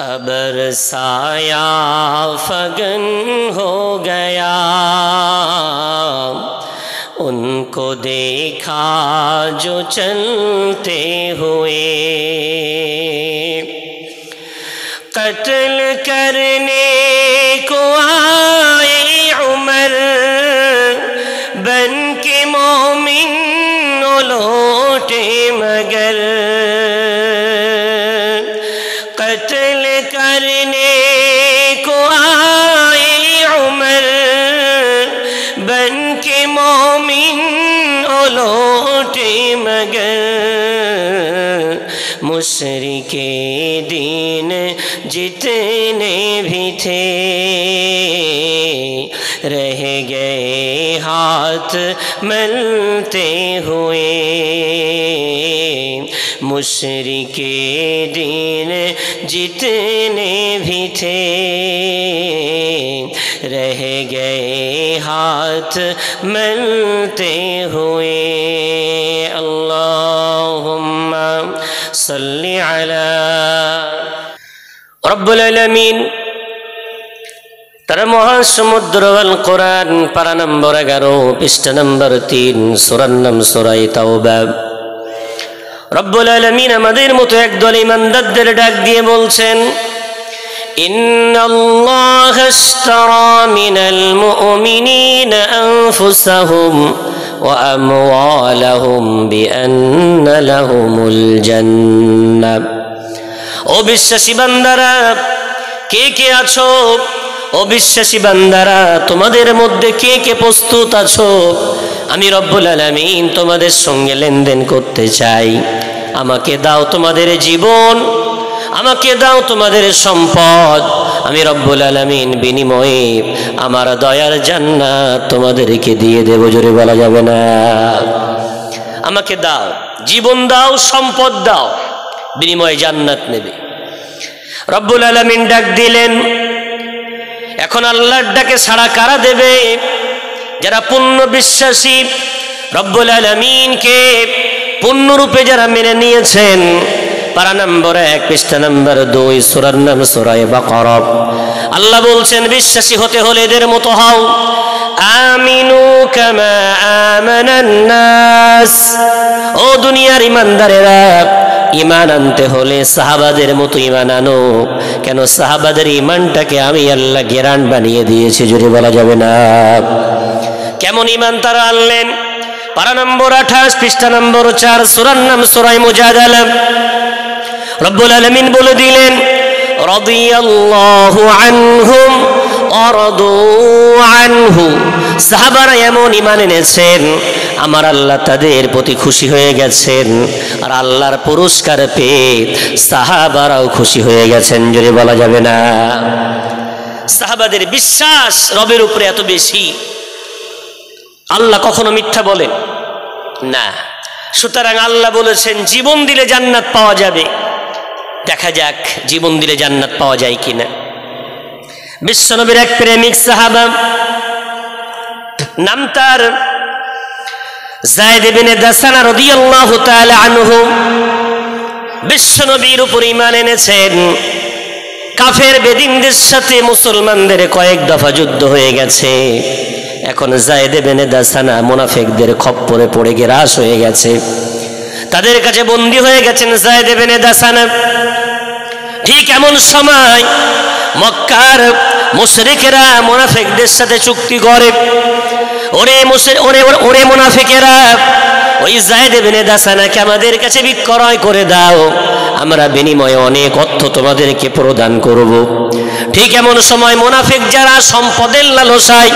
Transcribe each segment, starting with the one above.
अबर साया फगन हो गया, उनको देखा जो चलते हुए, कत्ल करने को आए उमर, बन के मोमिन लौटे मगर, कत्ल करने को आए उमर, बन के मोमिन लौटे मगर, मुशरिके दीन जितने भी थे, रह गए हाथ मलते हुए, मुशरिके दीन जितने भी थे, रह गए हाथ मलते हुए। अल्लाहुम्मा सल्ली अला रब्बुल आलमीन। তারা মহাসমুদ্র আল কোরআন পারা নম্বর 11 পৃষ্ঠা নম্বর 3 সূরার নাম সূরা তাওবা। রব্বুল আলামিন আমাদের মতো একদল ঈমানদারদের ডাক দিয়ে বলছেন, ইন্নাল্লাহা ইশতারা মিনাল মুমিনিনা আনফুসাহুম ওয়া আমওয়ালাহুম বিআন্না লাহুমুল জান্নাহ। ও বিশ্বাসী বান্দারা, কে কে আছো? ও বিশ্বাসী বান্দারা, তোমাদের মধ্যে কে কে প্রস্তুত আছো? আমি রব্বুল আলামিন তোমাদের সঙ্গে লেনদেন করতে চাই। আমাকে দাও তোমাদের জীবন, আমাকে দাও তোমাদের সম্পদ, আমি রব্বুল আলামিন বিনিময়ে আমার দয়ার জান্নাত তোমাদেরকে দিয়ে দেব। জোরে বলা যাবে না? আমাকে দাও, জীবন দাও, সম্পদ দাও, বিনিময়ে জান্নাত নেবে। রব্বুল আলামিন ডাক দিলেন, এখন আল্লাহর ডাকে সাড়া কারা দেবে? যারা পূর্ণ বিশ্বাসী, রব্বুল আলামিনকে পূর্ণরূপে যারা মেনে নিয়েছেন। পারা নম্বর 1 পৃষ্ঠা নম্বর 2 সূরার নাম সূরা বাকারা। আল্লাহ বলছেন, বিশ্বাসী হতে হলে এদের মতো হও। আমিনু কামা আমানান নাস। ও দুনিয়ার ঈমানদারেরা, ঈমান আনতে হলে সাহাবাদের মতো ঈমান আনো। কেন? সাহাবাদের ঈমানটাকে আমি আল্লাহ গ্যারান্ট বানিয়ে দিয়েছি। যদি বলা যাবে না? কেমন ঈমান তারা আনলেন? পারা নম্বর 28 পৃষ্ঠা নম্বর 4 সূরার নাম সূরা মুজাদালা। রব্বুল আলামিন বলে দিলেন, রাদিয়াল্লাহু আনহুম ওয়া রাদু আনহু। সাহাবারা এমন ঈমান এনেছেন, আমার আল্লাহ তাদের প্রতি খুশি হয়ে গেছেন, আর আল্লাহর পুরস্কার পেয়ে সাহাবারাও খুশি হয়ে গেছেন। যদি বলা যাবে না? সাহাবাদের বিশ্বাস রবের উপরে এত বেশি, আল্লাহ কখনো মিথ্যা বলেন না। সুতরাং আল্লাহ বলেছেন, জীবন দিলে জান্নাত পাওয়া যাবে। দেখা যাক জীবন দিলে জান্নাত পাওয়া যায় কিনা। বিশ্বনবীর এক প্রেমিক সাহাবা, নাম তার যায়েদ ইবনে দাসানা রাদিয়াল্লাহু তাআলা আনহু। বিশ্বনবীর উপর ঈমান এনেছেন। কাফের বেদিনদের সাথে মুসলমানদের কয়েক দফা যুদ্ধ হয়ে গেছে। এখন যায়েদ ইবনে দাসানা মুনাফিকদের খপ্পরে পড়ে গ্রাস হয়ে গেছে। তাদের কাছে বন্দী হয়ে গেছেন যায়েদ ইবনে দাসানা। ঠিক এমন সময় মক্কার মুশরিকেরা মুনাফিকদের সাথে চুক্তি করে, ওরে মুনাফিকেরা, ওই যায়েদ ইবনে দাসানাকে আমাদের কাছে বিক্রয় করে দাও, আমরা বিনিময়ে অনেক অর্থ তোমাদেরকে প্রদান করব। ঠিক এমন সময় মুনাফিক যারা সম্পদের লালসায়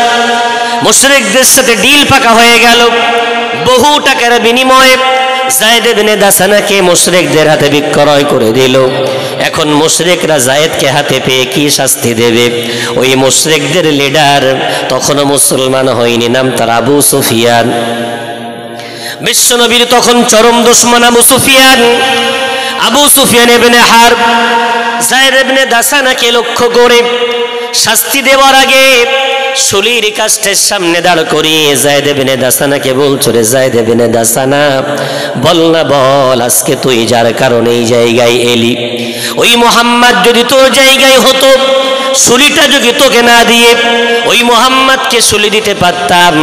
মুশরিকদের সাথে ডিল পাকা হয়ে গেল। বহু টাকার বিনিময়ে যায়েদ ইবনে দাসানাকে মুশরিকদের হাতে বিক্রয় করে দিল। এখন মুশরিকরা যায়েদকে হাতে পেয়ে কি শাস্তি দেবে? ওই মুশরিকদের লিডার তখনও মুসলমান হয়নি, নাম তার আবু সুফিয়ান। বিশ্বনবীর তখন চরম দুশমন আবু সুফিয়ান। আবু সুফিয়ান ইবনে হারব যায়েদ ইবনে দাসানাকে লক্ষ্য করে শাস্তি দেওয়ার আগে শুলির কাষ্ঠের সামনে দাঁড় করিয়ে যায়েদ ইবনে দাসানাকে বলছো, রে যায়েদ ইবনে দাসানা, বল না বল, আজকে তুই যার কারণে এই জায়গায় এলি, ওই মুহাম্মদ যদি তোর জায়গায় হতো, শুলিটা যদি তোকে না দিয়ে ওই মুহাম্মদকে শুলি দিতে পারতাম,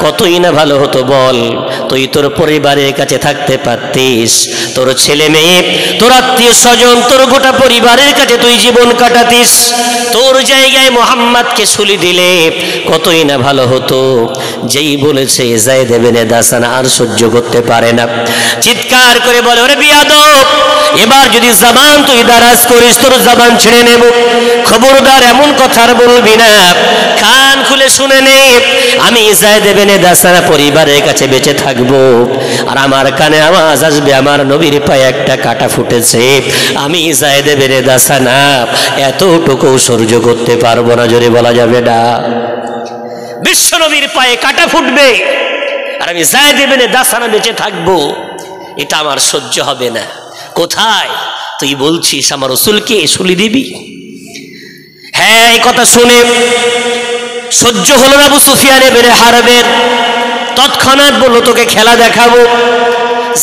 কতই না ভালো হতো বল। তুই তোর পরিবারের কাছে থাকতে পারতিস, তোর ছেলে মেয়ে, তোর আত্মীয় স্বজন, তোর গোটা পরিবারের কাছে তুই জীবন কাটাতিস। তোর জায়গায় মুহাম্মদকে শুলি দিলে কতই না ভালো হতো। যেই বলেছে যায়েদ ইবনে দাসানা আর সহ্য করতে পারে না, চিৎকার করে বলে, ওরে বিয়াদব, এবার যদি জবান তুই দারাজ করিস তোর জবান ছেড়ে নেব। খবরদার এমন কথা আর বলবি না, কান খুলে শুনে নে, আমি যায়েদ ইবনে দাসানা পরিবারের কাছে বেঁচে থাকবো, আর আমার কানে আওয়াজ আসবে আমার নবীর পায়ে একটা কাঁটা ফুটেছে, আমি যায়েদ ইবনে দাসানা এতটুকু সহ্য করতে পারবো না। জোরে বলা যাবে না? বিশ্ব নবীর পায়ে কাঁটা ফুটবে আর আমি যায়েদ ইবনে দাসানা বেঁচে থাকবো, এটা আমার সহ্য হবে না। কোথায় তুই বলছিস আমার রাসূলকে শুলি দিবি? হ্যাঁ, এই কথা শুনে সহ্য হলো না আবু সুফিয়ান ইবনে হারবের। তৎক্ষণাৎ বলল, তোকে খেলা দেখাবো।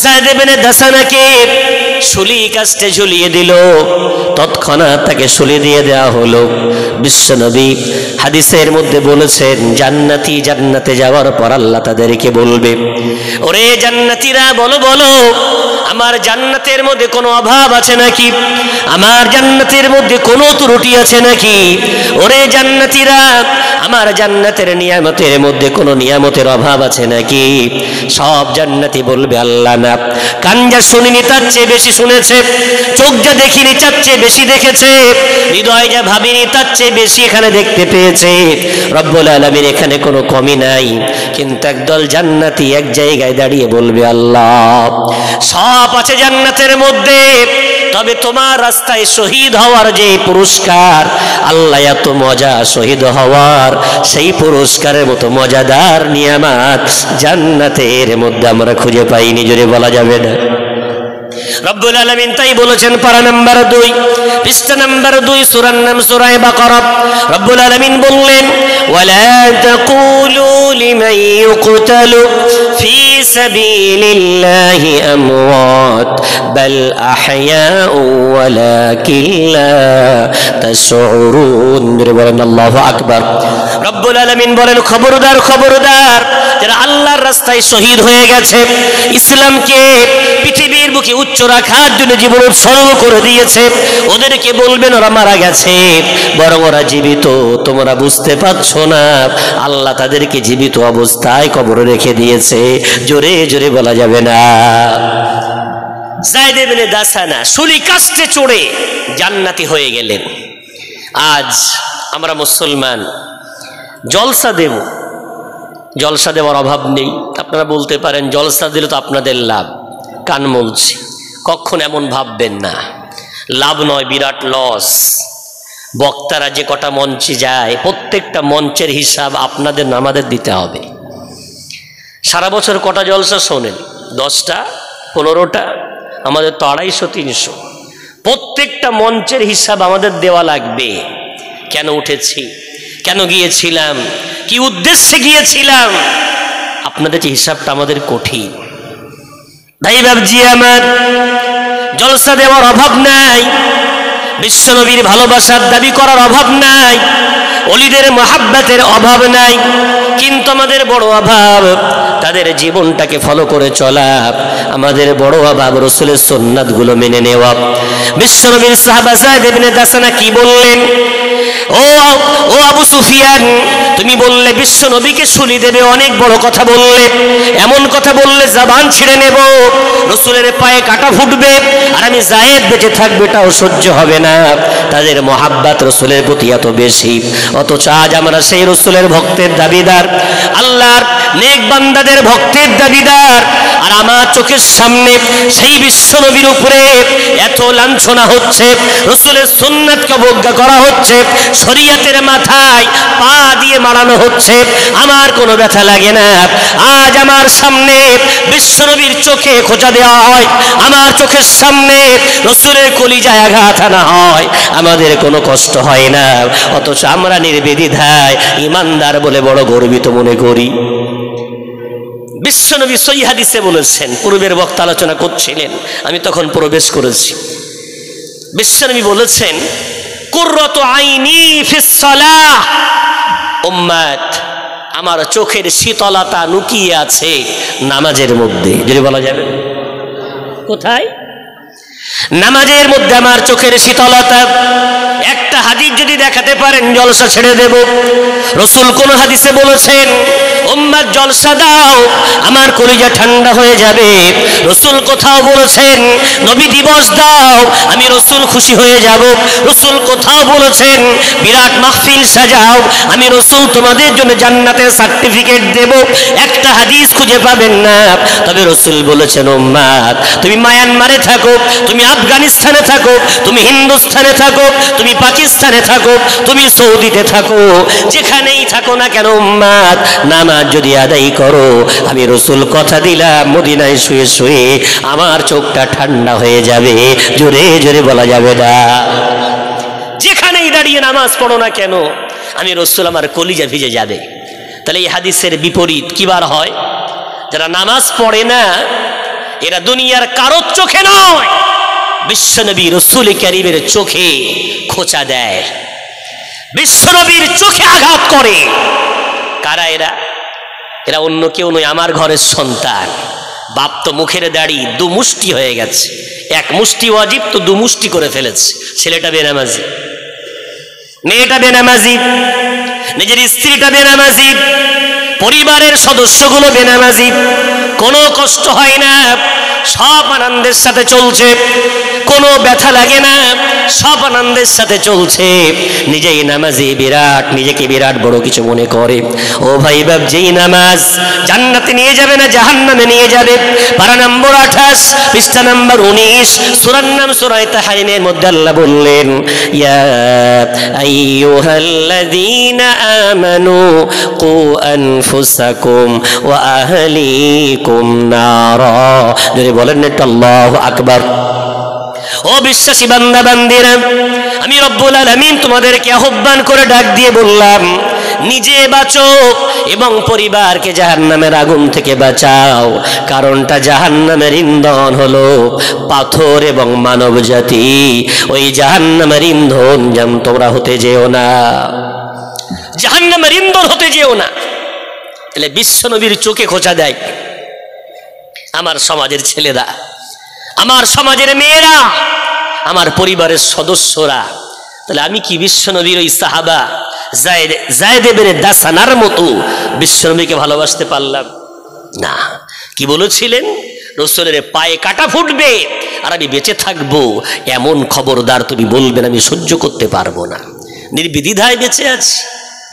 যায়েদ ইবনে দাসানাকে শুলি কাস্টে ঝুলিয়ে দিল, তৎক্ষণাৎ তাকে শুলি দিয়ে দেওয়া হলো। বিশ্বনবী হাদিসের মধ্যে বলেছেন, জান্নাতি জান্নাতে যাওয়ার পর আল্লাহ তাদেরকে বলবে, ওরে জান্নাতীরা বলো বলো, আমার জান্নাতের মধ্যে কোনো অভাব আছে নাকি? আমার জান্নাতের মধ্যে কোনো ত্রুটি আছে নাকি? ওরে জান্নাতীরা, আমার জান্নাতের নিয়ামতের মধ্যে কোনো নিয়ামতের অভাব আছে নাকি? সব জান্নাতি বলবে, আল্লাহ না। কান যা শুনিনি তার চেয়ে বেশি শুনেছে, চোখ যা দেখিনি তার চেয়ে বেশি দেখেছে, হৃদয় যা ভাবিনি তার চেয়ে বেশি এখানে দেখতে পেয়েছে। রব্বুল আলামিন এখানে কোনো কমি নাই। কিন্তু একদল জান্নাতি এক জায়গায় দাঁড়িয়ে বলবে, আল্লাহ সব আছে জান্নাতের মধ্যে, তবে তোমার রাস্তায় শহীদ হওয়ার যে পুরস্কার, আল্লাহ এত মজা শহীদ হওয়ার, সেই পুরস্কারের মতো মজাদার নিয়ামত জান্নাতের মধ্যে আমরা খুঁজে পাইনি। জোরে বলা যাবে না? রব্বুল আলামিন তাই বলেছেন, পারা নাম্বার 2, পৃষ্ঠা নাম্বার 2, সূরার নাম সূরা বাকারা। রব্বুল আলামিন বললেন, ওয়ালা তাকুলু লিমান ইউকতালু ফি সাবিলিল্লাহি আমওয়াত বাল আহইয়াউ ওয়ালাকিন লা তাশউরুন। বলেন আল্লাহু আকবার। রব্বুল আলামিন বলেন, খবরদার খবরদার, যারা আল্লাহর রাস্তায় শহীদ হয়ে গেছে, ইসলামকে পৃথিবীর বুকে উচ্চ রাখার জন্য জীবন উৎসর্গ করে দিয়েছে, ওদেরকে বলবেন ওরা মারা গেছে, বরং ওরা জীবিত। তোমরা বুঝতে পারছো না, আল্লাহ তাদেরকে জীবিত অবস্থায় কবরে রেখে দিয়েছে। জোরে জোরে বলা যাবে না? যায়েদ ইবনে দাসানা শুলি কাস্টে চড়ে জান্নাতি হয়ে গেলেন। আজ আমরা মুসলমান জলসা দেব, জলসা দেওয়ার অভাব নেই। আপনারা বলতে পারেন, জলসা দিলে তো আপনাদের লাভ। কান বলছি, কখন এমন ভাববেন না, লাভ নয়, বিরাট লস। বক্তারা যে কটা মঞ্চে যায়, প্রত্যেকটা মঞ্চের হিসাব আপনাদের আমাদের দিতে হবে। সারা বছর কটা জলসা শোনেন? 10টা 15টা, আমাদের তো 250-300। প্রত্যেকটা মঞ্চের হিসাব আমাদের দেওয়া লাগবে। কেন উঠেছি, কেন গিয়েছিলাম, কি উদ্দেশ্যে গিয়েছিলাম, আপনাদের যে হিসাবটা আমাদের কঠিন। ভাই বাবজি আমার, জলসা দেওয়ার অভাব নাই, বিশ্বনবীর ভালোবাসার দাবি করার অভাব নাই, ওলিদের মহাব্বতের অভাব নাই, কিন্তু আমাদের বড় অভাব তাদের জীবনটাকে ফলো করে চলা। আমাদের বড় অভাব রাসূলের সুন্নাতগুলো মেনে নেওয়া। বিশ্বনবীর সাহাবা যায়েদ ইবনে দাসানা কি বললেন? ও আবু সুফিয়ান, তুমি বললে বিশ্ব নবীকে শুলি দেবে, অনেক বড় কথা বললে, এমন কথা বললে জবান ছিঁড়ে নেব, রাসূলের পায়ে কাঁটা ফুটবে, আর আমি যায়েদ বেঁচে থাকবে এটাও সহ্য হবে না। তাদের মহাব্বত রাসূলের প্রতি এত বেশি, অথচ আজ আমরা সেই রাসূলের ভক্তের দাবিদার, আল্লাহর নেক বান্দাদের ভক্তের দাবিদার, আর আমার চোখের সামনে সেই বিশ্ব নবীর উপরে এত লাঞ্ছনা হচ্ছে, রাসূলের সুন্নাতকে অবজ্ঞা করা হচ্ছে, শরীয়তের মাথায় পা দিয়ে মারানো হচ্ছে, আমার কোনো ব্যথা লাগে না। আজ আমার সামনে বিশ্বনবীর চোখে খোঁচা দেওয়া হয়, আমার চোখের সামনে রাসূলের কলিজায় আঘাত আনা হয়, আমাদের কোনো কষ্ট হয় না, অথচ আমরা নির্বেদিধায় ইমানদার বলে বড় গর্বিত মনে করি। বিশ্বনবী সহিহ হাদিসে বলেছেন, পূর্বের বক্তা আলোচনা করছিলেন, আমি তখন প্রবেশ করেছি। বিশ্বনবী বলেছেন, কুররাতু আইনি ফিস সালাহ, উম্মত আমার চোখের শীতলতা লুকিয়ে আছে নামাজের মধ্যে। যদি বলা যাবে কোথায়? নামাজের মধ্যে আমার চোখের শীতলতা। একটা হাদিস যদি দেখাতে পারেন জলসা ছেড়ে দেব। রাসূল কোন হাদিসে বলেছেন, উম্মত জলসা দাও, আমার কলিজা ঠান্ডা হয়ে যাবে। রাসূল কোথাও বলেছেন, নবী দিবস দাও, আমি রাসূল খুশি হয়ে যাব। রাসূল কোথাও বলেছেন, বিরাট মাহফিল সাজাও, আমি রাসূল তোমাদের জন্য জান্নাতের সার্টিফিকেট দেব। একটা হাদিস খুঁজে পাবেন না। তবে রাসূল বলেছেন, উম্মত তুমি মায়ানমারে থাকো, তুমি আফগানিস্তানে থাকো, তুমি হিন্দুস্তানে থাকো, তুমি পাকিস্তানে থাকো, তুমি সৌদিতে থাকো, যেখানেই থাকো না কেন উম্মত নামাজ যদি আদায় করো, আমি রাসূল কথা দিলাম মদিনায় শুয়ে শুয়ে আমার চোখটা ঠান্ডা হয়ে যাবে। জোরে জোরে বলা যাবে না। যেখানেই দাঁড়িয়ে নামাজ পড়ো না কেন, আমি রাসূল আমার কলিজা ভিজে যাবে। তাহলে এই হাদিসের বিপরীত কিবার হয়? যারা নামাজ পড়ে না এরা দুনিয়ার কারোর চোখে নয়, বিশ্বনবী রাসূল কারীমের চোখে খোঁচা দেয়, বিশ্বনবীর চোখে আঘাত করে। কারা এরা? এরা অন্য কেউ নয়, আমার ঘরের সন্তান। বাপ তো মুখের দাড়ি দু মুষ্টি হয়ে গেছে, এক মুষ্টি ওয়াজিব তো দু মুষ্টি করে ফেলেছে। ছেলেটা বেনামাজি, মেয়েটা বেনামাজি, নিজের স্ত্রীটা বেনামাজি, পরিবারের সদস্যগুলো বেনামাজি, কোনো কষ্ট হয় না, সব আনন্দের সাথে চলছে, কোনো ব্যথা লাগে না, সব আনন্দের সাথে চলছে। নিজেই নামাজি, বিরাট নিজেকে বিরাট বড় কিছু মনে করে। ও ভাই বাপ, যেই নামাজ জান্নাতে নিয়ে যাবে না জাহান্নামে নিয়ে যাবে। পারা নম্বর 28, পৃষ্ঠা নম্বর 19, সূরার নাম সূরা তাহরিমের মধ্যে আল্লাহ বললেন, ইয়া আইয়ুহাল্লাযীনা আমানু কু আনফুসাকুম ওয়া আহলিকুম নারা। যদি বলেন একটু আল্লাহু আকবার। ও বিশ্বাসী বান্দা বান্দিরা, আমি রব্বুল আলামিন তোমাদেরকে আহ্বান করে ডাক দিয়ে বললাম, নিজে বাঁচো এবং পরিবারকে জাহান্নামের আগুন থেকে বাঁচাও। কারণটা জাহান্নামের ইন্ধন হলো পাথর এবং মানব জাতি। ওই জাহান্নামের ইন্ধন যেন তোমরা হতে যেও না, জাহান্নামের ইন্ধন হতে যেও না। তাহলে বিশ্বনবীর চোখে খোঁচা দেয় আমার সমাজের ছেলেরা, আমার সমাজের মেয়েরা, আমার পরিবারের সদস্যরা। তাহলে আমি কি বিশ্বনবীর ওই সাহাবা যায়েদ ইবনে দাসানার মতো বিশ্বনবীকে ভালোবাসতে পারলাম না? কি বলেছিলেন? রাসূলের পায়ে কাটা ফুটবে আর আমি বেঁচে থাকবো এমন খবরদার তুমি বলবেন, আমি সহ্য করতে পারবো না। নির্বিদ্বিধায় বেঁচে আছি,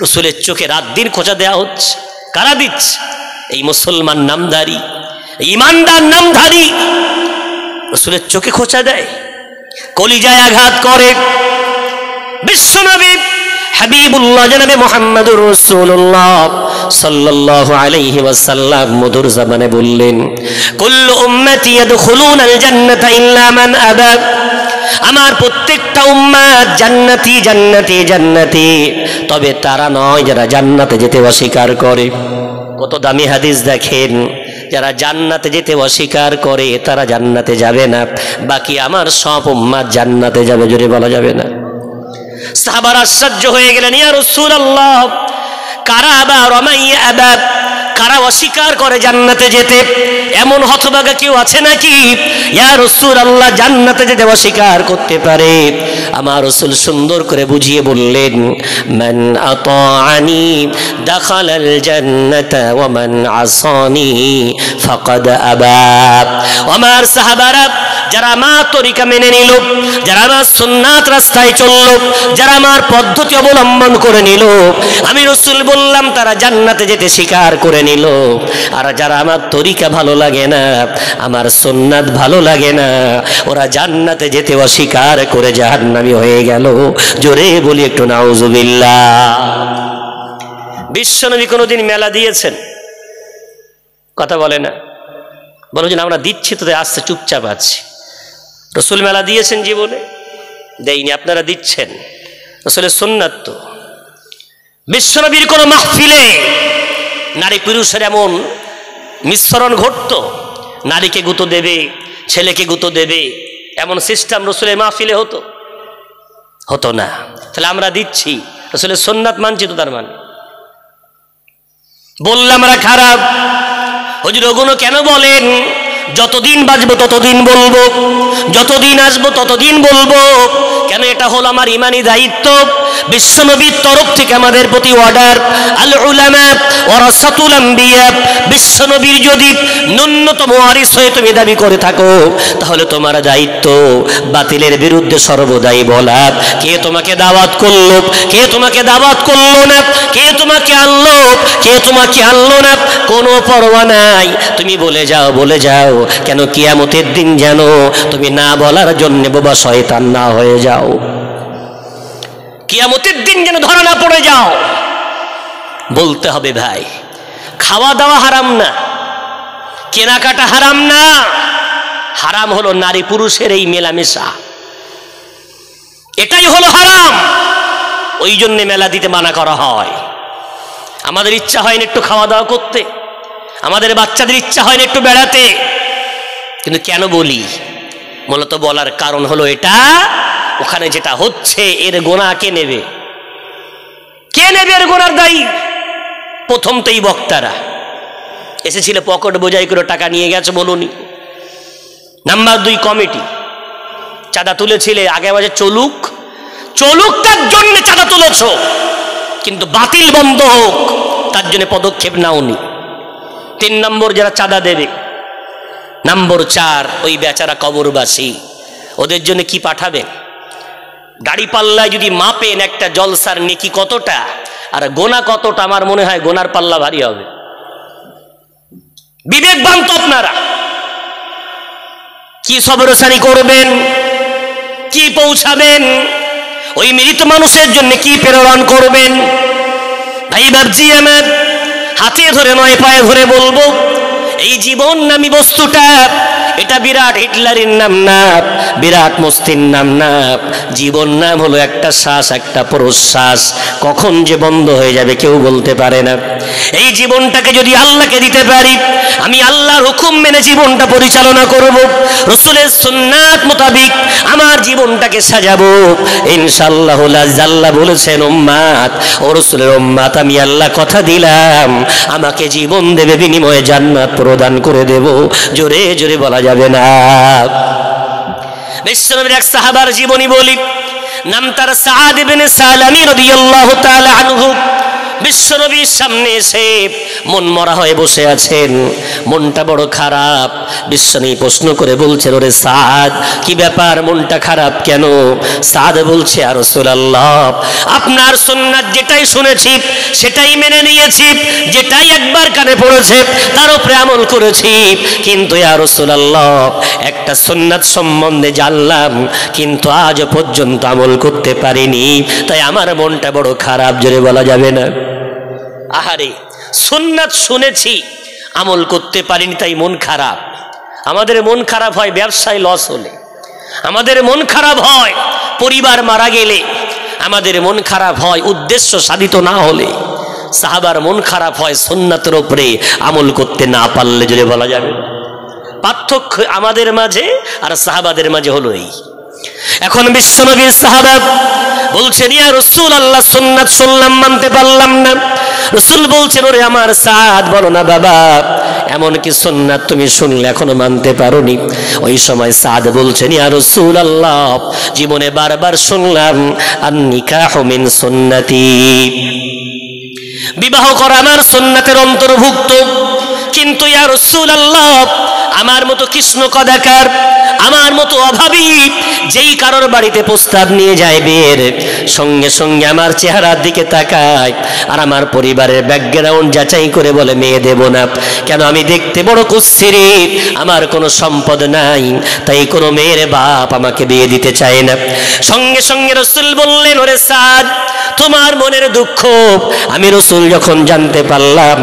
রাসূলের চোখে রাত দিন খোঁচা দেওয়া হচ্ছে। কারা দিচ্ছে? এই মুসলমান নামধারী, ইমানদার নামধারী রাসূলের চোখে খোঁচা দেয়, কলিজায় আঘাত করে। বিশ্বনবী হাবিবুল্লাহ জনাবে মুহাম্মদুর রাসূলুল্লাহ সাল্লাল্লাহু আলাইহি ওয়াসাল্লাম মধুর জবানে বললেন, কুল্লু উম্মতি ইয়াদখুলুনাল জান্নাতা ইল্লা মান আবা। আমার প্রত্যেকটা উম্মত জান্নাতি জান্নাতি জান্নাতি, তবে তারা নয় যারা জান্নাতে যেতে অস্বীকার করে। কত দামি হাদিস দেখেন, যারা জান্নাতে যেতে অস্বীকার করে তারা জান্নাতে যাবে না, বাকি আমার সব উম্মত জান্নাতে যাবে। জোরে বলা যাবে না। সাহাবারা আশ্চর্য হয়ে গেলেন, ইয়া রাসূলুল্লাহ, কারা আবা রামাইয়া আবা, কারা অস্বীকার করে জান্নাতে যেতে? এমন হতভাগা কেউ আছে নাকি ইয়া রাসূলুল্লাহ জান্নাতে যেতে অস্বীকার করতে পারে? আমার রাসূল সুন্দর করে বুঝিয়ে বললেন, মান আতাআনি দাখালাল জান্নাতা ওয়া মান আসানি ফাকাদ আবা। আমার সাহাবারা যারা আমার তরিকা মেনে নিল, যারা আমার সুন্নাত রাস্তায় চলল, যারা আমার পদ্ধতি অবলম্বন করে নিল, আমি রাসূল বললাম তারা জান্নাতে যেতে স্বীকার করে নিল। আর যারা আমার তরিকা ভালো লাগে না, আমার সুন্নাত ভালো লাগে না, ওরা জান্নাতে যেতে অস্বীকার করে জাহান্নামী হয়ে গেল। জোরে বলি একটু নাউজুবিল্লাহ। বিশ্বনবী কোনোদিন মেলা দিয়েছেন? কথা বলে না, বলো যে আমরা দিচ্ছি তো আসছে, চুপচাপ আছি। রাসূল মেলা দিয়েছেন জীবনে? দেয়নি, আপনারা দিচ্ছেন। রাসূলের সুন্নাত তো। বিশ্বনবীর কোনো মাহফিলে নারী পুরুষের এমন মিশ্রণ ঘটতো, নারীকে গুঁতো দেবে, ছেলেকে গুঁতো দেবে, এমন সিস্টেম রাসূলের মাহফিলে হতো? হতো না। তাহলে আমরা দিচ্ছি, রাসূলের সুন্নাত মানছি তো। তার মানে বললাম আমরা খারাপ? হুজুর ওগুলো কেন বলেন? যতদিন বাঁচবো ততদিন বলবো, যতদিন আসবো ততদিন বলবো। কেন? এটা হলো আমার ইমানি দায়িত্ব। বিশ্বনবীর তরফ থেকে আমাদের প্রতি অর্ডার, আল উলামা ওয়ারাসাতুল আম্বিয়া। বিশ্বনবীর যদি ন্যূনতম ওয়ারিস হয়ে তুমি দাবি করে থাকো, তাহলে তোমার দায়িত্ব বাতিলের বিরুদ্ধে সর্বদাই বলা। কে তোমাকে দাওয়াত করলো, কে তোমাকে দাওয়াত করলো না, কে তোমাকে আনলো, কে তোমাকে আনলো না, কোনো পরোয়া নাই। তুমি বলে যাও, বলে যাও। কেন? কিয়ামতের দিন যেন তুমি না বলার জন্য বোবা শয়তান না হয়ে যাও। কিয়ামতের দিন যেন ধরা না পড়ে যাও। বলতে হবে ভাই। খাওয়া দাওয়া হারাম না, কেনাকাটা হারাম না, হারাম হলো নারী পুরুষের এই মেলামেশা, এটাই হলো হারাম। ওই জন্য মেলা দিতে মানা করা হয়। আমাদের ইচ্ছা হয় না একটু খাওয়া দাওয়া করতে, আমাদের বাচ্চাদের ইচ্ছা হয় না একটু বেড়াতে, কিন্তু কেন বলি? মূলত বলার কারণ হলো এটা, ওখানে যেটা হচ্ছে এর গোনা কে নেবে? কে নেবে এর গোনার দায়ী? প্রথম তো এই বক্তারা এসেছিল, পকেট বোঝাই করে টাকা নিয়ে গেছে বলুনি। নাম্বার 2 কমিটি চাঁদা তুলেছিলে, আগে বাজে চলুক, চলুক তার জন্য চাঁদা তুলেছ, কিন্তু বাতিল বন্ধ হোক তার জন্য পদক্ষেপ নাওনি। 3 নম্বর যারা চাঁদা দেবে। নম্বর 4 ওই বেচারা কবরবাসী, ওদের জন্য কি পাঠাবেন? গাড়ি পাল্লায় যদি মাপেন একটা জলসার নেকি কতটা আর গোনা কতটা, আমার মনে হয় গোনার পাল্লা ভারী হবে। বিবেকবান তো আপনারা। কি সবরসানি করবেন, কি পৌঁছাবেন, ওই মৃত মানুষের জন্য কি প্রেরণ করবেন? ভাই বাবজি আমার, হাতে ধরে নয় পায়ে ধরে বলবো, এই জীবন নামী বস্তুটা এটা বিরাট হিটলারের নাম না, বিরাট মস্তির নাম না। জীবন নাম হলো একটা শ্বাস, একটা প্রশ্বাস, কখন যে বন্ধ হয়ে যাবে কেউ বলতে পারে না। এই জীবনটাকে যদি আল্লাহকে দিতে পারি, আমি আল্লাহর হুকুম মেনে জীবনটা পরিচালনা করব, রাসূলের সুন্নাত মোতাবেক আমার জীবনটাকে সাজাবো, ইনশাআল্লাহ। আল্লাহ বলেছেন, উম্মাত ও রাসূলের উম্মাত, আমি আল্লাহ কথা দিলাম আমাকে জীবন দেবে, বিনিময়ে জান্নাত প্রদান করে দেব। জোরে জোরে বলা যাবে না। বিশ্বনবীর এক সাহাবার জীবনী বলি, নাম তার সাআদ ইবনে সালামি রাদিয়াল্লাহু তাআলা আনহু। বিশ্বনবীর সামনে এসে মন মরা হয়ে বসে আছেন, মনটা বড় খারাপ। বিশ্বনবী প্রশ্ন করে বলছেন, ওরে সাদ, কি ব্যাপার, মনটা খারাপ কেন? সাদ বলছে, ইয়া রাসূলুল্লাহ, আপনার সুন্নাত যেটাই শুনেছি সেটাই মেনে নিয়েছি, যেটাই একবার কানে পড়েছে তার উপরে আমল করেছি, কিন্তু ইয়া রাসূলুল্লাহ একটা সুন্নাত সম্বন্ধে জানলাম কিন্তু আজ পর্যন্ত আমল করতে পারিনি, তাই আমার মনটা বড় খারাপ। জোরে বলা যাবে না? আহারে, সুন্নাত শুনেছি আমল করতে পারিনি তাই মন খারাপ। আমাদের মন খারাপ হয় ব্যবসায় লস হলে, আমাদের মন খারাপ হয় পরিবার মারা গেলে, আমাদের মন খারাপ হয় উদ্দেশ্য সাধিত না হলে। সাহাবার মন খারাপ হয় সুন্নাতের উপরে আমল করতে না পারলে। যদি বলা যাবে পার্থক্য আমাদের মাঝে আর সাহাবাদের মাঝে হলো এই। এখন বিশ্বনবীর সাহাবা বলছেন, ইয়া রাসূলুল্লাহ, সুন্নাত শুনলাম মানতে পারলাম না। রাসূল বলছেন, ওরে আমার সাদ, বলো না বাবা, এমন কি সুন্নাত তুমি শুনলে এখনো মানতে পারোনি? ওই সময় সাদ বলছেন, ইয়া রাসূলুল্লাহ, জীবনে বারবার শুনলাম আন নিকাহু মিন সুন্নতি, বিবাহ করা আমার সুন্নাতের অন্তর্ভুক্ত, কিন্তু ইয়া রাসূলুল্লাহ আমার মতো কৃষ্ণ কদাকার, আমার মতো অভাবী যেই কারোর বাড়িতে প্রস্তাব নিয়ে যায় বিয়ের, সঙ্গে সঙ্গে আমার চেহারার দিকে তাকায় আর আমার পরিবারের ব্যাকগ্রাউন্ড যাচাই করে বলে মেয়ে দেব না। কেন? আমি দেখতে বড় কুৎসিত, আমার কোনো সম্পদ নাই, তাই কোনো মেয়ের বাপ আমাকে বিয়ে দিতে চায় না। সঙ্গে সঙ্গে রাসূল বললেন, ওরে সাদ, তোমার মনের দুঃখ আমি রাসূল যখন জানতে পারলাম,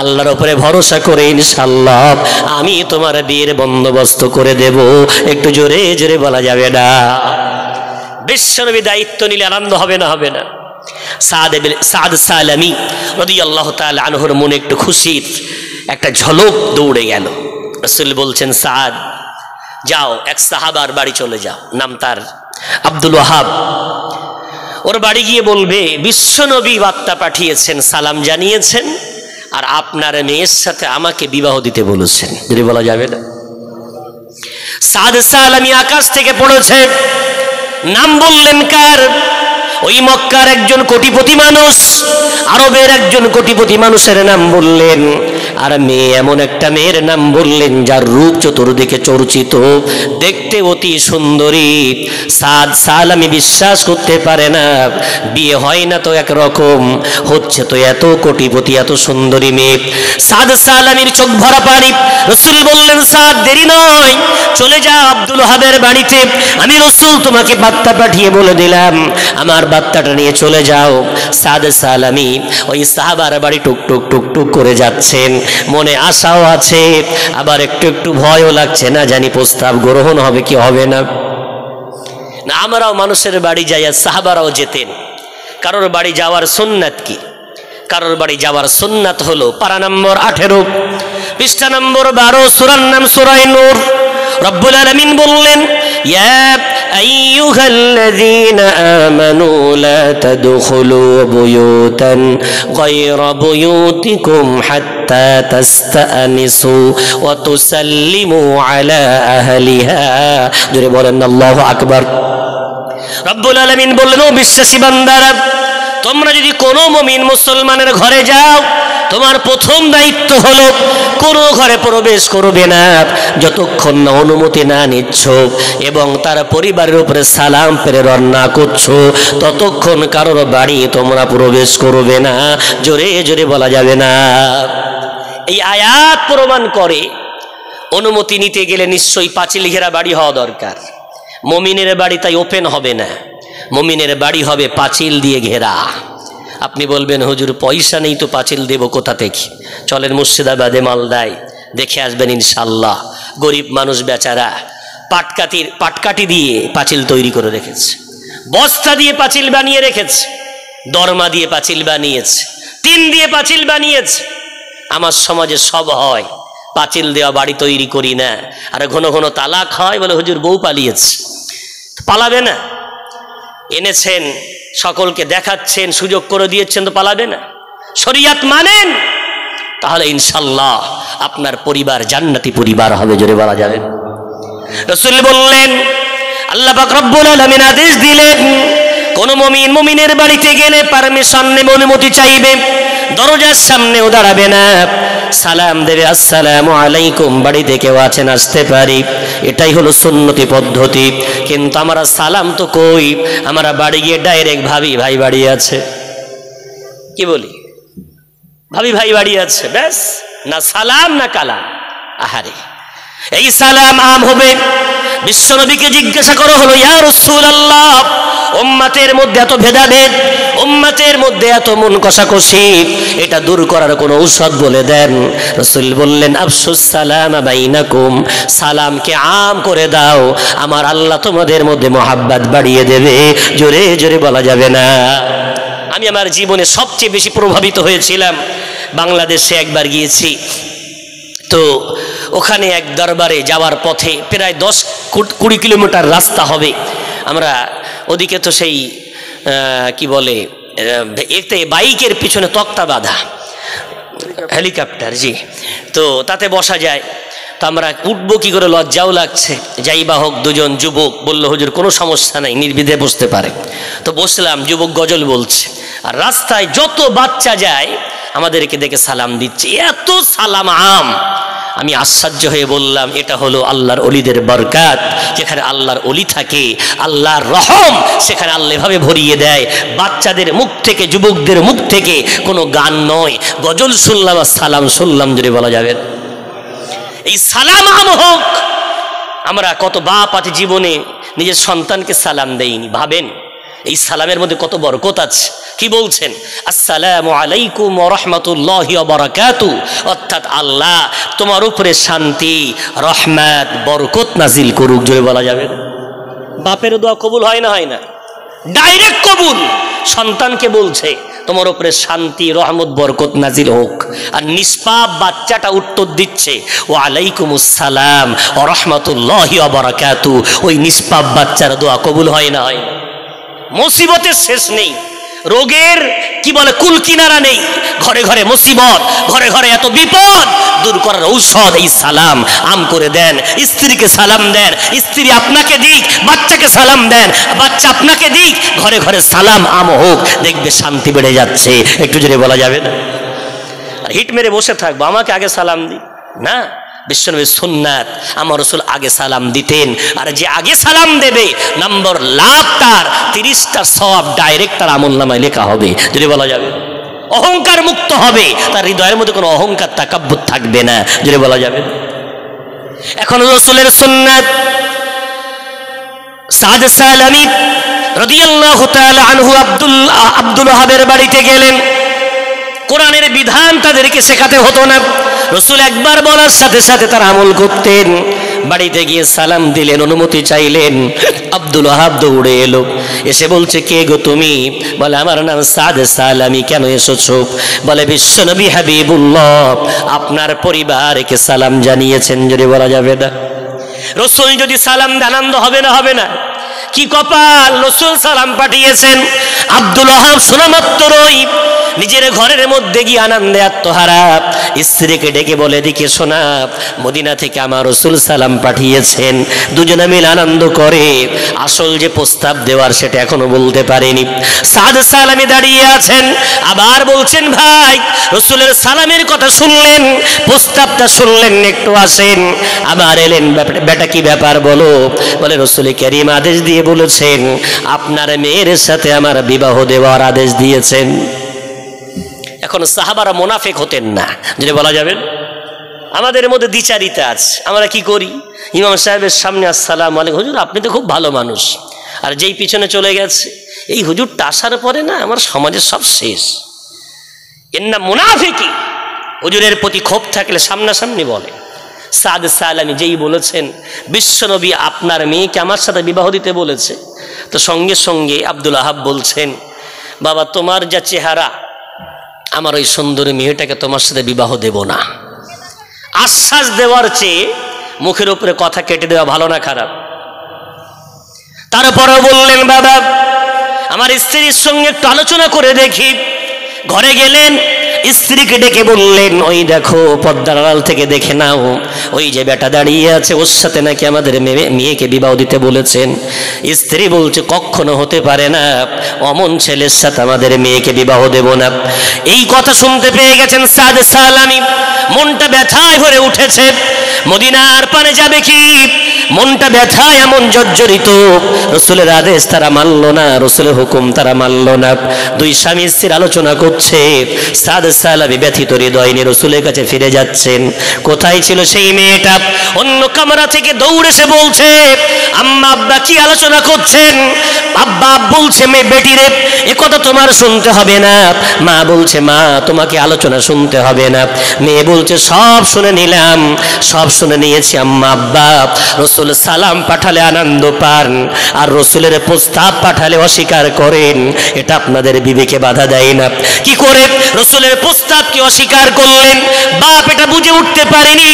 আল্লাহর উপরে ভরসা করে ইনশাআল্লাহ আমি তোমার বিয়ের বন্দোবস্ত করে দেব। একটু জোরে জোরে বলা যাবে না? বিশ্বনবী দায়িত্ব নিলে আনন্দ হবে না? হবে না? সাদ সালামি রাদিয়াল্লাহু তাআলা আনহুর মনে একটু খুশির একটা ঝলক দৌড়ে গেল। রাসূল বলছেন, সাদ যাও, এক সাহাবার বাড়ি চলে যাও, নাম তার আব্দুল ওয়াহাব। ওর বাড়ি গিয়ে বলবে বিশ্বনবী বার্তা পাঠিয়েছেন, সালাম জানিয়েছেন, আর আপনার মেয়ের সাথে আমাকে বিবাহ দিতে বলেছেন। যদি বলা যাবে না? সাদ সালামি আকাশ থেকে পড়েছে, নাম বললেন কার? ওই মক্কার একজন কোটিপতি মানুষ, আরবের একজন কোটিপতি মানুষের নাম বললেন, আর মেয়ে এমন একটা মেয়ের নাম বললেন যার রূপ চতুর্দিকে চর্চিত, দেখতে অতি সুন্দরী। সাদ সালামি বিশ্বাস করতে পারে না, বিয়ে হয় না তো একরকম, হচ্ছে তো এত কোটিপতি এত সুন্দরী মেয়ে। সাদ সালামির চোখ ভরা পানি। রাসূল বললেন, সাদ দেরি নয়, চলে যা আব্দুল ওয়াহাবের বাড়িতে, আমি রাসূল তোমাকে বার্তা পাঠিয়ে বলে দিলাম, আমার বার্তাটা নিয়ে চলে যাও। সাদ সালামি ওই সাহাবার বাড়ি টুকটুক টুকটুক করে যাচ্ছেন, মনে আশাও আছে, আবার একটু একটু ভয়ও লাগছে, না জানি প্রস্তাব গ্রহণ হবে কি হবে না। না, আমরাও মানুষের বাড়ি যাই, আর সাহাবারাও যেতেন। কারোর বাড়ি যাওয়ার সুন্নাত কি? কারোর বাড়ি যাওয়ার সুন্নাত হলো পারা নম্বর 18, পৃষ্ঠা নম্বর 12, সূরার নাম সূরা নূর। রব্বুল আলামিন বললেন, ইয়া আইয়ুহাল্লাযীনা আমানু লা তাদখুলু বুয়ুতান গায়রা বুয়ুতিকুম হাত্তা তাস্তানিসু ওয়া তুসাল্লিমু আলা আহলিহা। জোরে বলেন আল্লাহু আকবার। রব্বুল আলামিন বললেন, ও বিশ্বাসী বান্দারা, তোমরা যদি কোনো মুমিন মুসলমানের ঘরে যাও, তোমার প্রথম দায়িত্ব হলো কোনো ঘরে প্রবেশ করবে না যতক্ষণ না অনুমতি না নিচ্ছ এবং তার পরিবারের উপরে সালাম প্রেরণ না করছো, ততক্ষণ কারোর বাড়ি তোমরা প্রবেশ করবে না। জোরে জোরে বলা যাবে না? এই আয়াত প্রমাণ করে অনুমতি নিতে গেলে নিশ্চয়ই পাঁচিল ঘেরা বাড়ি হওয়া দরকার। মুমিনের বাড়ি তাই ওপেন হবে না, মুমিনের বাড়ি হবে পাঁচিল দিয়ে ঘেরা। আপনি বলবেন, হুজুর পয়সা নেই তো পাঁচিল দেব কোথা থেকে? চলেন মুর্শিদাবাদে, মালদায়, দেখে আসবেন ইনশাল্লাহ। গরিব মানুষ বেচারা পাটকাঠি দিয়ে পাঁচিল তৈরি করে রেখেছে, বস্তা দিয়ে পাঁচিল বানিয়ে রেখেছে, দরমা দিয়ে পাঁচিল বানিয়েছে, টিন দিয়ে পাঁচিল বানিয়েছে। আমার সমাজে সব হয়, পাঁচিল দেওয়া বাড়ি তৈরি করি না। আর ঘন ঘন তালাক হয়, বলে হুজুর বউ পালিয়েছে। পালাবে না? এনেছেন, সকলকে দেখাচ্ছেন, সুযোগ করে দিয়েছেন, তো পালাবে না? শরিয়াত মানেন, তাহলে ইনশাল্লাহ আপনার পরিবার জান্নাতি পরিবার হবে। জোরে বলা যাবে? রাসূল বললেন, আল্লাহ পাক রব্বুল আলামিন আদেশ দিলেন, কোন মুমিন মুমিনের বাড়িতে গেলে পারমিশন নেবে, অনুমতি চাইবে, দরজার সামনেও দাঁড়াবে না, সালাম দেবে, আসসালামু আলাইকুম, বাড়িতে কেউ আছেন আসতে পারি। এটাই হলো সুন্নতি পদ্ধতি। কিন্তু আমরা সালাম তো কই, আমরা বাড়ি গিয়ে ডাইরেক্ট ভাবি ভাই বাড়ি আছে, কি বলি, ভাবি ভাই বাড়ি আছে, ব্যাস, না সালাম না কালাম। আহারে, এই সালাম আম হবে। বিশ্বনবীকে জিজ্ঞাসা করা হলো, ইয়া রাসূলুল্লাহ, উম্মতের মধ্যে এত ভেদাভেদ, উম্মতের মধ্যে এত মন কষাকষি, এটা দূর করার কোন ঔষধ বলে দেন। রাসূল বললেন, আফশুস সালাম বাইনাকুম, সালামকে আম করে দাও, আমার আল্লাহ তোমাদের মধ্যে মহাব্বত বাড়িয়ে দেবে। জোরে জোরে বলা যাবে না? আমি আমার জীবনে সবচেয়ে বেশি প্রভাবিত হয়েছিলাম, বাংলাদেশে একবার গিয়েছি, তো ওখানে এক দরবারে যাওয়ার পথে প্রায় 10-20 কিলোমিটার রাস্তা হবে। আমরা ওদিকে তো সেই কি বলে, এতে বাইকের পিছনে তক্তা বাঁধা, হেলিকপ্টার, জি, তো তাতে বসা যায়। তো আমরা উঠবো কি করে, লজ্জাও লাগছে। যাই বা হোক, দুজন যুবক বলল, হুজুর কোনো সমস্যা নাই, নির্বিধে বসতে পারে। তো বসলাম, যুবক গজল বলছে, আর রাস্তায় যত বাচ্চা যায় আমাদেরকে দেখে সালাম দিচ্ছে, এত সালাম আম। আমি আশ্চর্য হয়ে বললাম, এটা হলো আল্লাহর অলিদের বরকাত। যেখানে আল্লাহর অলি থাকে, আল্লাহর রহম সেখানে আল্লাহ এভাবে ভরিয়ে দেয়। বাচ্চাদের মুখ থেকে, যুবকদের মুখ থেকে কোনো গান নয়, গজল শুনলাম আর সালাম শুনলাম যদি বলা যাবে। এই সালাম আম হোক। আমরা কত বাপ আছে জীবনে নিজের সন্তানকে সালাম দেয়নি। ভাবেন এই সালামের মধ্যে কত বরকত আছে। কি বলছেন? আসসালামু আলাইকুম ওয়া রাহমাতুল্লাহি ওয়া বারাকাতুহু, অর্থাৎ আল্লাহ তোমার উপরে শান্তি, রহমত, বরকত নাজিল করুক। জোরে বলা যাবে। বাপের দোয়া কবুল হয় না? হয় না? ডাইরেক্ট কবুল। সন্তানকে বলছে তোমার উপরে শান্তি, রহমত, বরকত নাজিল হোক। আর নিষ্পাপ বাচ্চাটা উত্তর দিচ্ছে ওয়া আলাইকুমুস সালাম ওয়া রাহমাতুল্লাহি ওয়া বারাকাতুহু। ওই নিষ্পাপ বাচ্চার দোয়া কবুল হয় না? হয় না? মুসিবতের শেষ নেই, রোগের কি বলে কুল কিনারা নেই। ঘরে ঘরে মুসিবত, ঘরে ঘরে এত বিপদ দূর করার ঔষধ এই সালাম। আম করে দেন, স্ত্রীকে সালাম দেন, স্ত্রী আপনাকে দিক, বাচ্চাকে সালাম দেন, বাচ্চা আপনাকে দিক, ঘরে ঘরে সালাম আম হোক, দেখবে শান্তি বেড়ে যাচ্ছে। একটু জোরে বলা যাবে না? হিট মেরে বসে থাকবো, আমাকে আগে সালাম দি না। বিশ্বনবীর সুন্নাত, আমার রাসূল আগে সালাম দিতেন। আর যে আগে সালাম দেবে নম্বর লাখ, তার 30টা সওয়াব ডাইরেক্ট তার আমলনামায় লেখা হবে। যদি বলা যাবে অহংকার মুক্ত হবে, তার হৃদয়ের মধ্যে কোনো অহংকার তাকাব্বুর থাকবে না। যদি বলা যাবে। এখন রাসূলের সুন্নাত, সাদ সালামি রাদিয়াল্লাহু তাআলা আনহু আব্দুল ওয়াহাবের বাড়িতে গেলেন। কোরআনের বিধান তাদেরকে শেখাতে হতো না, রাসূল একবার বলার সাথে সাথে তারা আমল করতেন। বাড়িতে গিয়ে সালাম দিলেন, অনুমতি চাইলেন। আব্দুল ওয়াহাব দৌড়ে এলো, এসে বলছে কে গো তুমি? বলে আমার নাম সাদ সালামি। কেন এসেছো? বলে বিশ্বনবী হাবিবুল্লাহ আপনার পরিবারকে সালাম জানিয়েছেন। যদি বলা যাবে না? রাসূল যদি সালাম দেন আনন্দ হবে না? হবে না? কি কপাল, রাসূল সালাম পাঠিয়েছেন। আব্দুল ওয়াহাব শোনা মাত্রই নিজের ঘরের মধ্যে গিয়ে আনন্দে আত্মহারা, স্ত্রীকে ডেকে বলে দিকে শোনা, মদিনা থেকে আমার রাসূল সালাম পাঠিয়েছেন। দুজনে মিলে আনন্দ করে। আসল যে প্রস্তাব দেওয়ার সেটা এখনো বলতে পারেনি। সাদ সালামি দাঁড়িয়ে আছেন, আবার বলছেন ভাই রাসূলের সালামের কথা শুনলেন, প্রস্তাবটা শুনলেন, একটু আসেন। আবার এলেন, বেটা কি ব্যাপার বলো? বলে রাসূল কারীম আদেশ দিয়ে বলেছেন আপনার মেয়ের সাথে আমার বিবাহ দেওয়ার আদেশ দিয়েছেন। এখন সাহাবারা মুনাফিক হতেন না। যদি বলা যাবে, আমাদের মধ্যে দ্বিচারিতা আছে। আমরা কি করি? ইমাম সাহেবের সামনে আসসালামু আলাইকুম, হুজুর আপনি তো খুব ভালো মানুষ, আর যেই পিছনে চলে গেছে এই হুজুরটা আসার পরে না আমার সমাজের সব শেষ। এর নাম মুনাফিকি। হুজুরের প্রতি ক্ষোভ থাকলে সামনাসামনি বলে। সাদ সালামি যেই বলেছেন বিশ্বনবী আপনার মেয়েকে আমার সাথে বিবাহ দিতে বলেছে, তো সঙ্গে সঙ্গে আব্দুল ওয়াহাব বলছেন বাবা তোমার যা চেহারা, আমার ওই সুন্দরী মেয়েটাকে তোমার সাথে বিবাহ দেব না। আশ্বাস দেওয়ার চেয়ে মুখের উপরে কথা কেটে দেওয়া ভালো না খারাপ? তারপরে বললেন বাবা আমার স্ত্রীর সঙ্গে একটু আলোচনা করে দেখি। ঘরে গেলেন, স্ত্রীকে ডেকে বললেন ওই দেখো পর্দার আড়াল থেকে দেখে নাও, ওই যে বেটা দাঁড়িয়ে আছে ওর সাথে নাকি আমাদের মেয়েকে বিবাহ দিতে বলেছেন। স্ত্রী বলছে কখনো হতে পারে না, অমন ছেলের সাথে আমাদের মেয়েকে বিবাহ দেব না। এই কথা শুনতে পেয়ে গেছেন সাদ সালামি, মনটা ব্যথায় ভরে উঠেছে। মদিনার পানে যাবে কি, মনটা ব্যথায় এমন জর্জরিত। রাসূলের আদেশ তারা মানল না, রাসূলের হুকুম তারা মানল না। দুই স্বামী স্ত্রীর আলোচনা করছে। সাদ সালামি ব্যথিত হৃদয় নিয়ে রাসূলের কাছে ফিরে যাচ্ছেন। কোথায় ছিল সেই মেয়েটা? অন্য কামরা থেকে দৌড়ে এসে বলছে আম্মা আব্বা কি আলোচনা করছেন? আব্বা বলছে মেয়ে বেটি রে এ কথা তোমার শুনতে হবে না। মা বলছে মা তোমাকে আলোচনা শুনতে হবে না। মেয়ে বলছে সব শুনে নিলাম, সব শুনে নিয়েছি আম্মা আব্বা। রাসূল সালাম পাঠালে আনন্দ পান, আর রাসূলের প্রস্তাব পাঠালে অস্বীকার করেন, এটা আপনাদের বিবেকে বাধা দেয় না? কি করে রাসূলের প্রস্তাবকে অস্বীকার করলেন? বাপ এটা বুঝে উঠতে পারেনি।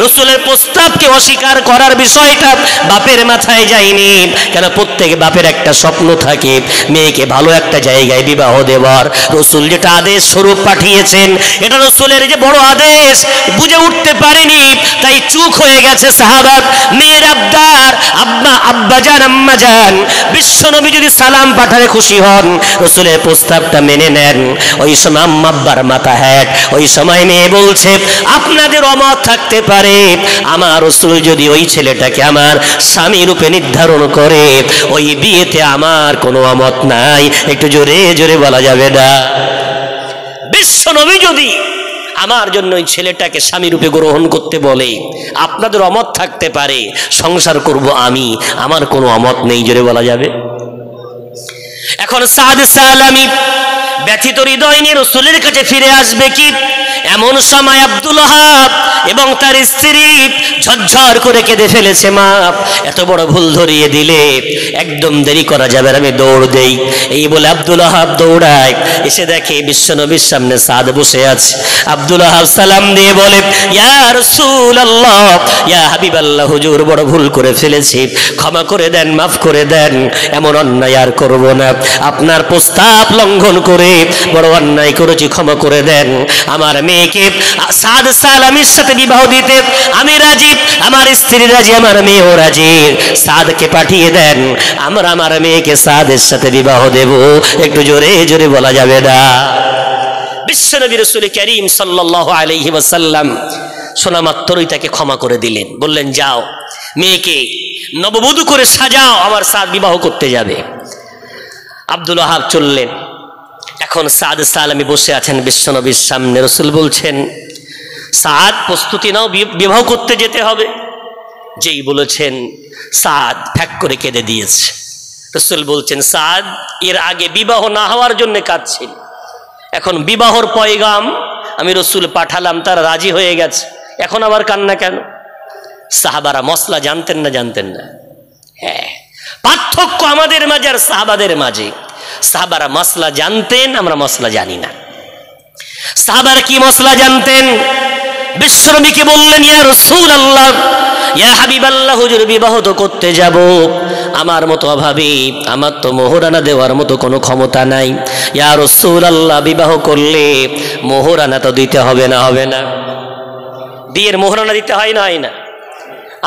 রাসূলের প্রস্তাবকে অস্বীকার করার বিষয়টা বাপের মাথায় যায়নি। কেন? প্রত্যেক বাপের একটা স্বপ্ন থাকে মেয়েকে ভালো একটা জায়গায় বিবাহ দেওয়ার। রাসূল যেটা আদেশ স্বরূপ পাঠিয়েছেন, এটা রাসূলের যে বড় আদেশ বুঝে উঠতে পারেনি, তাই চুপ হয়ে গেছে সাহাবা। মেয়েরা আবদার, আব্বাজান আম্মাজান, বিশ্বনবী যদি সালাম পাঠালে খুশি হন, রাসূলের প্রস্তাবটা মেনে নেন। ওই সময় আম্মা আব্বার মাথা হ্যাট। ওই সময় মেয়ে বলছে, আপনাদের অমত থাকতে পারে, আমার রাসূল যদি ওই ছেলেটাকে আমার স্বামী রূপে নির্ধারণ করে, ওই বিয়েতে আমার কোনো অমত নাই। একটু জোরে জোরে বলা যাবে না? বিশ্বনবী যদি আমার জন্য ওই ছেলেটাকে স্বামী রূপে গ্রহণ করতে বলে, আপনাদের অমত থাকতে পারে, সংসার করব আমি, আমার কোনো অমত নেই। জোরে বলা যাবে? এখন সাদ সালামি ব্যথিত হৃদয় নিয়ে রাসূলের কাছে ফিরে আসবে কি? এমন সময় আব্দুল ওহাব এবং তার স্ত্রী ঝরঝর করে কেঁদে ফেলেছে, মা এত বড় ভুল ধরিয়ে দিলে, একদম দেরি করা যাবে, আমি দৌড় দেই। এই বলে আব্দুল ওহাব দৌড়ায়, এসে দেখে বিশ্বনবীর সামনে সাদ বসে আছে। আব্দুল ওহাব সালাম দিয়ে বলে, ইয়া রাসূলুল্লাহ, ইয়া হাবিবাল্লাহ, হুজুর বড় ভুল করে ফেলেছি, ক্ষমা করে দেন, মাফ করে দেন, এমন অন্যায় আর করব না, আপনার প্রস্তাব লঙ্ঘন করে বড় অন্যায় করেছি, ক্ষমা করে দেন। আমার মেয়েকে সাদ সালামির সাথে বিবাহ দিতে আমি রাজি, আমার স্ত্রী রাজি, আমার মেয়েও রাজি, সাদকে পাঠিয়ে দেন, আমরা আমার মেয়েকে সাদের সাথে বিবাহ দেব। একটু জোরে জোরে বলা যাবে না? বিশ্বনবী রাসূল করিম সাল্লাল্লাহু আলাইহি ওয়াসাল্লাম শোনা মাত্রই তাকে ক্ষমা করে দিলেন, বললেন, যাও মেয়েকে নববধূ করে সাজাও, আমার সাদ বিবাহ করতে যাবে। আব্দুল ওহাব চললেন। এখন সাদ সালামি বসে আছেন বিশ্বনবীর সামনে। রাসূল বলছেন, সাদ প্রস্তুতি নাও, বিবাহ করতে যেতে হবে। যেই বলেছেন, সাদ ফ্যাক করে কেঁদে দিয়েছে। রাসূল বলছেন, সাদ এর আগে বিবাহ না হওয়ার জন্য কাঁদছিল, এখন বিবাহর পয়গাম আমি রাসূল পাঠালাম, তারা রাজি হয়ে গেছে, এখন আবার কান্না কেন? সাহাবারা মসলা জানতেন না? জানতেন না? হ্যাঁ, পার্থক্য আমাদের মাঝে আর সাহাবাদের মাঝে। সাহাবারা মসলা জানতেন, আমরা মসলা জানি না। সাহাবারা কি মসলা জানতেন? বিশ্বনবীকে বললেন, ইয়া রাসূলুল্লাহ, ইয়া হাবিবাল্লাহ, হুজুর বিবাহ তো করতে যাব, আমার মতো অভাবী, আমার তো মোহরানা দেওয়ার মতো কোনো ক্ষমতা নাই। ইয়া রাসূলুল্লাহ, বিবাহ করলে মোহরানা তো দিতে হবে না? হবে না? বিয়ের মোহরানা দিতে হয় না? হয় না?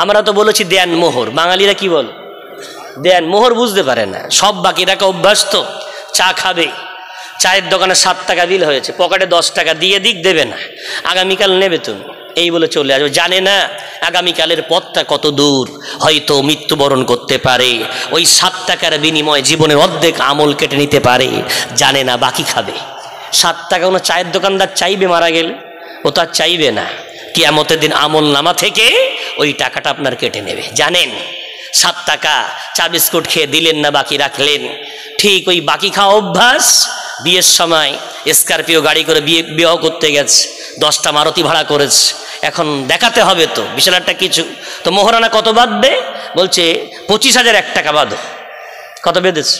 আমরা তো বলেছি দেন মোহর, বাঙালিরা কি বল? দেন মোহর বুঝতে পারে না। সব বাকি রাখা অভ্যাস তো। চা খাবে, চায়ের দোকানে 7 টাকা বিল হয়েছে, পকেটে 10 টাকা দিয়ে দিক, দেবে না, আগামীকাল নেবে তুমি, এই বলে চলে আসবে। জানে না আগামীকালের পথটা কত দূর, হয়তো মৃত্যুবরণ করতে পারে, ওই 7 টাকার বিনিময়ে জীবনের অর্ধেক আমল কেটে নিতে পারে। জানে না, বাকি খাবে। 7 টাকা কোনো চায়ের দোকানদার চাইবে মারা গেলে? ও তো আর চাইবে না। কিয়ামতের দিন আমল নামা থেকে ওই টাকাটা আপনার কেটে নেবে। জানেন, 7 টাকা চা বিস্কুট খেয়ে দিলেন না, বাকি রাখলেন। ঠিক ওই বাকি খাওয়া অভ্যাস। বিয়ের সময় স্করপিও গাড়ি করে বিবাহ করতে গেছে, 10টা মারুতি ভাড়া করেছে, এখন দেখাতে হবে তো বিশাল একটা কিছু, তো মোহরানা কত বাঁধবে? বলছে 25,001 টাকা বাঁধো। কত বেঁধেছে?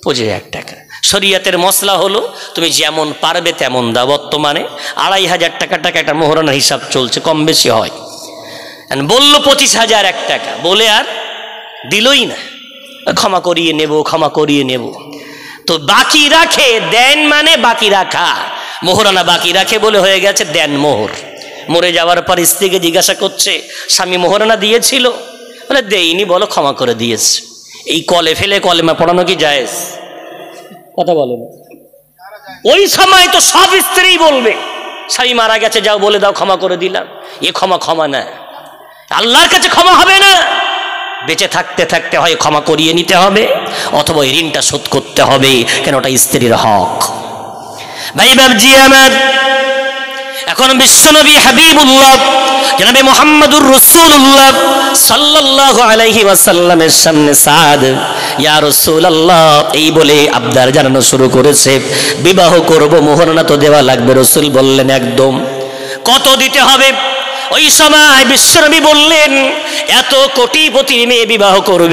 25,000 টাকা। শরিয়াতের মসলা হলো তুমি যেমন পারবে তেমন দাও। বর্তমানে 2,500 টাকা একটা মোহরানার হিসাব চলছে, কম বেশি হয়। বললো 25,001 টাকা, বলে আর দিলই না, ক্ষমা করিয়ে নেব, ক্ষমা করিয়ে নেব। তো বাকি রাখে, দেন মানে বাকি রাখা, মোহরানা বাকি রাখে বলে হয়ে গেছে দেন মোহর। মরে যাওয়ার পর স্ত্রীকে জিজ্ঞাসা করছে, স্বামী মোহরানা দিয়েছিল? বলে দেইনি। বলো ক্ষমা করে দিয়েছে। এই কলে ফেলে কলেমা পড়ানো কি জায়েজ? কথা বলে না। ওই সময় তো সব স্ত্রী বলবে, স্বামী মারা গেছে, যাও বলে দাও ক্ষমা করে দিলাম। এ ক্ষমা না, আল্লাহর কাছে ক্ষমা হবে না। বেঁচে থাকতে থাকতে হয় ক্ষমা করিয়ে নিতে হবে, অথবা এই ঋণটা শোধ করতে হবে, কেন ওটা স্ত্রীর হক। ভাই বাবজি আমার, এখন বিশ্বনবী হাবিবুল্লাহ জনাবে মুহাম্মদুর রাসূলুল্লাহ সাল্লাল্লাহু আলাইহি ওয়াসাল্লামের সামনে সাদ, ইয়া রাসূলুল্লাহ এই বলে আবদার জানানো শুরু করেছে, বিবাহ করব, মোহরানা তো দেওয়া লাগবে। রাসূল বললেন একদম। কত দিতে হবে? ওই সময় বিশ্বনবী বললেন, এত কোটিপতির মেয়ে বিবাহ করবে,